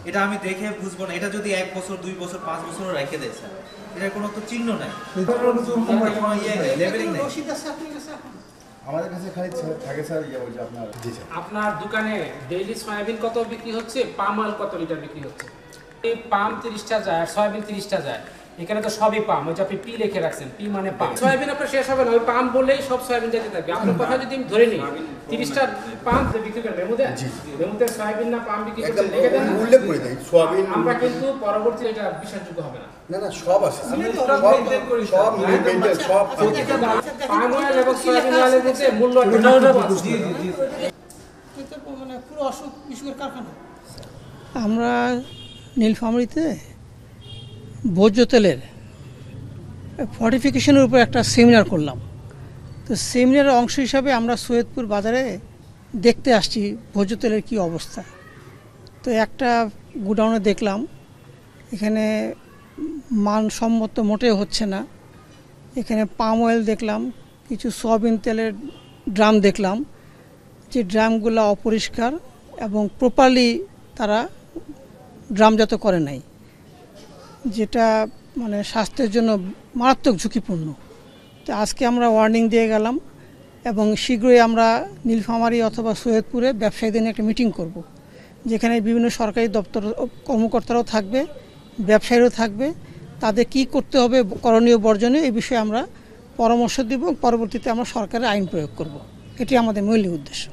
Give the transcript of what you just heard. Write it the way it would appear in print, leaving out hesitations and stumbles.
এটা আমি দেখে বুঝবো না, এটা যদি 1 বছর 2 বছর 5 বছরও রেখে দেয় স্যার, এটার কোনো তো চিহ্ন নাই, লেভেলিং নাই। আমাদের কাছে খালি থাকে স্যার আপনার দোকানে ডেইলি সয়াবিন কত বিক্রি হচ্ছে, পাম অয়েল কত লিটার বিক্রি হচ্ছে? এই পাম 30টা যায় আর সয়াবিন 30টা যায়, এখানে তো সবই পাম। ওই যে আপনি পি লিখে রাখছেন, পি মানে পাম। সয়াবিন আপনার শেষ হবে না, ওই পাম বললেই সব সয়াবিন যেতে থাকবে। আপনার কথা যদি আমি ধরে নিই 30টা পাম বিক্রি করেন মেমুতে সয়াবিন না পাম বিক্রি করতে লিখে দেন, উল্লেখ করে দেই সয়াবিন। আমরা কিন্তু পরবর্তী এটা বিশ্বাসযোগ্য হবে না। না না সব আছে, সব মেইনটেইন সব পাম অয়েল এবং সয়াবিন অয়েলের মধ্যে মূল্য মানে পুরো অসুখ বিসুখের কারখানা। আমরা নীলফামারীতে ভোজ্য তেলের ফর্টিফিকেশনের উপর একটা সেমিনার করলাম। তো সেমিনারের অংশ হিসাবে আমরা সৈয়দপুর বাজারে দেখতে আসছি ভোজ্য তেলের কী অবস্থা। তো একটা গোডাউনে দেখলাম এখানে মানসম্মত মোটেও হচ্ছে না। এখানে পাম অয়েল দেখলাম, কিছু সয়াবিন তেলের ড্রাম দেখলাম, যে ড্রামগুলো অপরিষ্কার এবং প্রপারলি তারা ড্রামজাত করে নাই, যেটা মানে স্বাস্থ্যের জন্য মারাত্মক ঝুঁকিপূর্ণ। তো আজকে আমরা ওয়ার্নিং দিয়ে গেলাম এবং শীঘ্রই আমরা নীলফামারী অথবা সৈয়দপুরে ব্যবসায়ীদের নিয়ে একটা মিটিং করব, যেখানে বিভিন্ন সরকারি দপ্তর কর্মকর্তারাও থাকবে, ব্যবসায়ীরাও থাকবে। তাদের কি করতে হবে, করণীয় বর্জনীয়, এই বিষয়ে আমরা পরামর্শ দেব। পরবর্তীতে আমরা সরকারের আইন প্রয়োগ করব। এটি আমাদের মূল উদ্দেশ্য।